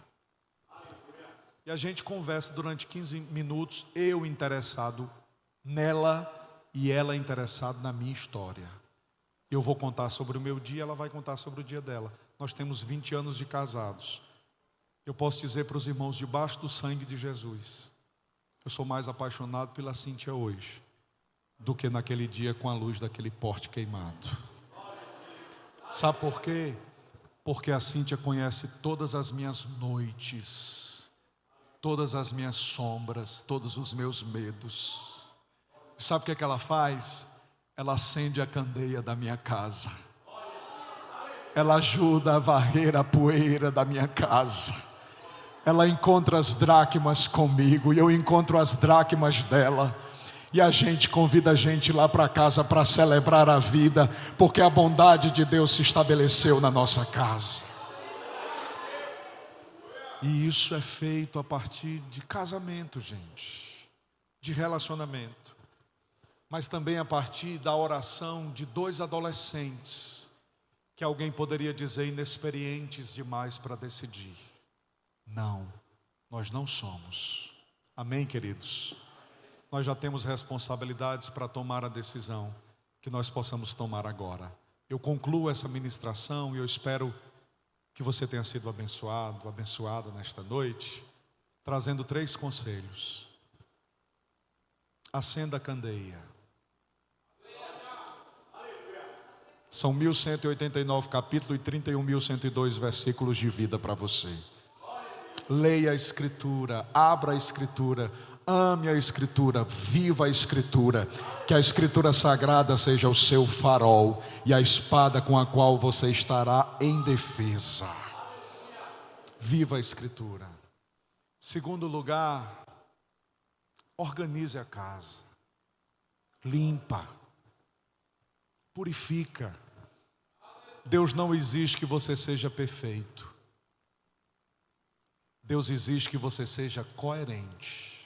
E a gente conversa durante 15 minutos, eu interessado nela e ela interessada na minha história. Eu vou contar sobre o meu dia, ela vai contar sobre o dia dela. Nós temos 20 anos de casados. Eu posso dizer para os irmãos, debaixo do sangue de Jesus, eu sou mais apaixonado pela Cíntia hoje do que naquele dia com a luz daquele porte queimado. Sabe por quê? Porque a Cíntia conhece todas as minhas noites, todas as minhas sombras, todos os meus medos. Sabe o que ela faz? Ela acende a candeia da minha casa. Ela ajuda a varrer a poeira da minha casa. Ela encontra as dracmas comigo e eu encontro as dracmas dela. E a gente convida a gente lá para casa para celebrar a vida, porque a bondade de Deus se estabeleceu na nossa casa. E isso é feito a partir de casamento, gente, de relacionamento. Mas também a partir da oração de 2 adolescentes, que alguém poderia dizer inexperientes demais para decidir. Não, nós não somos. Amém, queridos? Nós já temos responsabilidades para tomar a decisão que nós possamos tomar agora. Eu concluo essa ministração e eu espero que você tenha sido abençoado, abençoada nesta noite, trazendo 3 conselhos. Acenda a candeia. São 1189 capítulos e 31.102 versículos de vida para você. Leia a Escritura, abra a Escritura, ame a Escritura, viva a Escritura. Que a Escritura Sagrada seja o seu farol e a espada com a qual você estará em defesa. Viva a Escritura. Segundo lugar, organize a casa. Limpa. Purifica. Deus não exige que você seja perfeito. Deus exige que você seja coerente.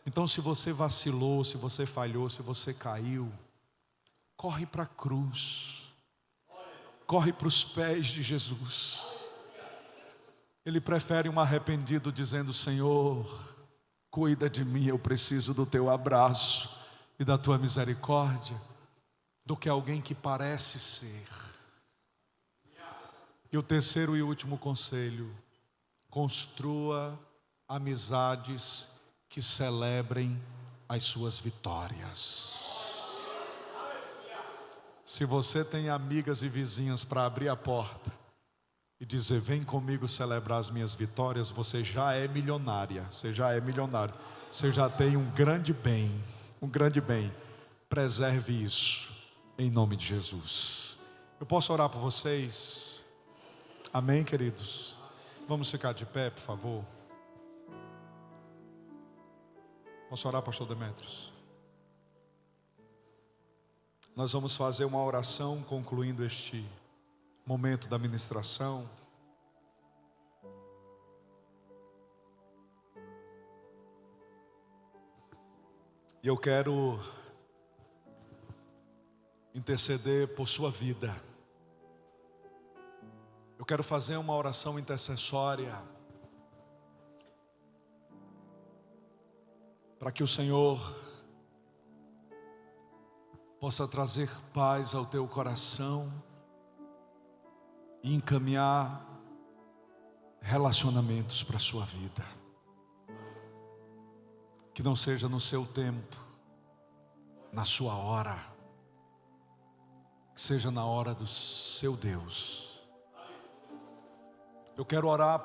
Então, se você vacilou, se você falhou, se você caiu, corre para a cruz, corre para os pés de Jesus. Ele prefere um arrependido dizendo: Senhor, cuida de mim, eu preciso do teu abraço e da tua misericórdia, do que alguém que parece ser. E o terceiro e último conselho: construa amizades que celebrem as suas vitórias. Se você tem amigas e vizinhas para abrir a porta e dizer: vem comigo celebrar as minhas vitórias, você já é milionária, você já é milionário, você já tem um grande bem, um grande bem. Preserve isso, em nome de Jesus. Eu posso orar por vocês? Amém, queridos? Vamos ficar de pé, por favor. Posso orar, pastor Demetrios? Nós vamos fazer uma oração concluindo este momento da ministração. E eu quero interceder por sua vida. Eu quero fazer uma oração intercessória para que o Senhor possa trazer paz ao teu coração e encaminhar relacionamentos para a sua vida. Que não seja no seu tempo, na sua hora, que seja na hora do seu Deus. Eu quero orar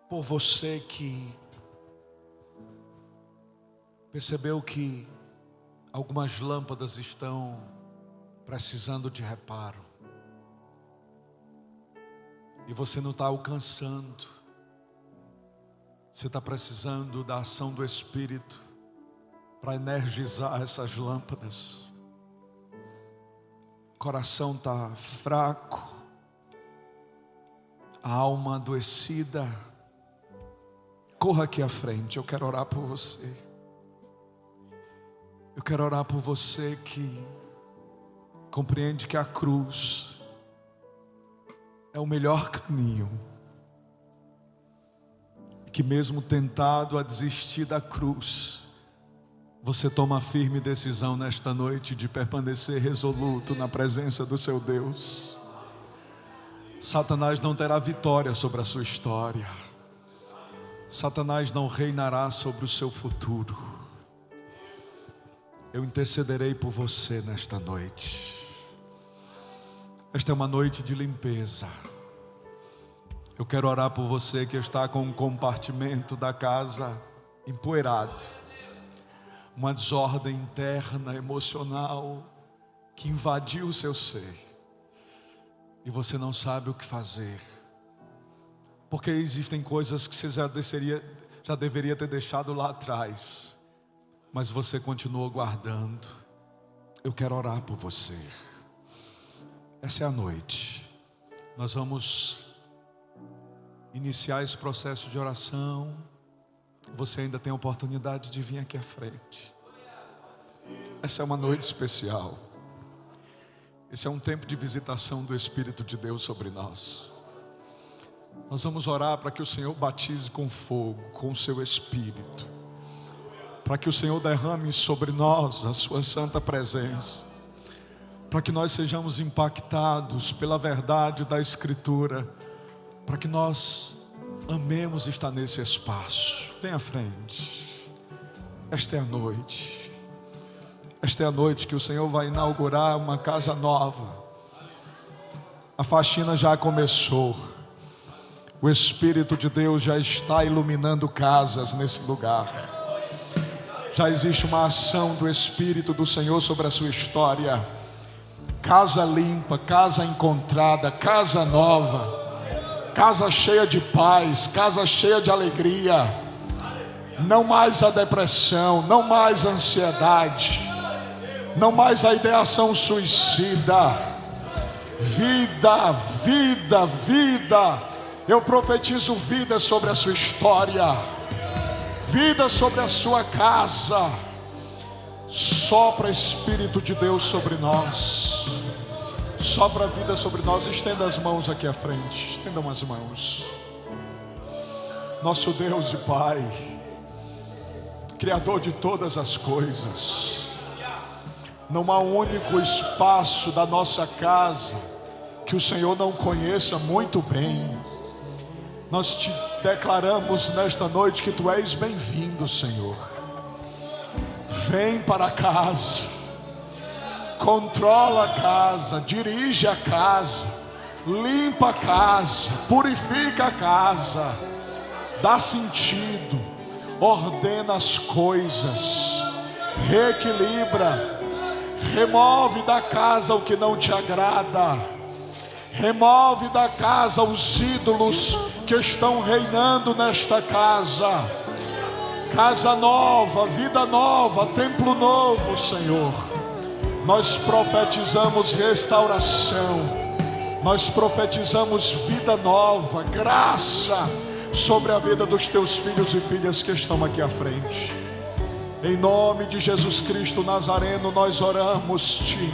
por você que percebeu que algumas lâmpadas estão precisando de reparo e você não está alcançando. Você está precisando da ação do Espírito para energizar essas lâmpadas. O coração está fraco, a alma adoecida. Corra aqui à frente, eu quero orar por você. Eu quero orar por você que compreende que a cruz é o melhor caminho. E que mesmo tentado a desistir da cruz, você toma a firme decisão nesta noite de permanecer resoluto na presença do seu Deus. Satanás não terá vitória sobre a sua história. Satanás não reinará sobre o seu futuro. Eu intercederei por você nesta noite. Esta é uma noite de limpeza. Eu quero orar por você que está com um compartimento da casa empoeirado, uma desordem interna, emocional, que invadiu o seu ser, e você não sabe o que fazer, porque existem coisas que você já deveria ter deixado lá atrás, mas você continua guardando. Eu quero orar por você. Essa é a noite. Nós vamos iniciar esse processo de oração. Você ainda tem a oportunidade de vir aqui à frente. Essa é uma noite especial. Esse é um tempo de visitação do Espírito de Deus sobre nós. Nós vamos orar para que o Senhor batize com fogo, com o seu Espírito, para que o Senhor derrame sobre nós a sua santa presença, para que nós sejamos impactados pela verdade da Escritura, para que nós amemos estar nesse espaço. Vem à frente. Esta é a noite. Esta é a noite que o Senhor vai inaugurar uma casa nova. A faxina já começou. O Espírito de Deus já está iluminando casas nesse lugar. Já existe uma ação do Espírito do Senhor sobre a sua história. Casa limpa, casa encontrada, casa nova, casa cheia de paz, casa cheia de alegria. Não mais a depressão, não mais a ansiedade, não mais a ideação suicida. Vida, vida, vida. Eu profetizo vida sobre a sua história, vida sobre a sua casa. Sopra Espírito de Deus sobre nós, sopra a vida sobre nós. Estenda as mãos aqui à frente, estendam as mãos. Nosso Deus e Pai, Criador de todas as coisas, não há um único espaço da nossa casa que o Senhor não conheça muito bem. Nós te declaramos nesta noite que Tu és bem-vindo, Senhor. Vem para a casa, controla a casa, dirige a casa, limpa a casa, purifica a casa, dá sentido, ordena as coisas, reequilibra, remove da casa o que não te agrada, remove da casa os ídolos que estão reinando nesta casa. Casa nova, vida nova, templo novo, Senhor. Nós profetizamos restauração, nós profetizamos vida nova, graça sobre a vida dos teus filhos e filhas que estão aqui à frente. Em nome de Jesus Cristo Nazareno, nós oramos-te.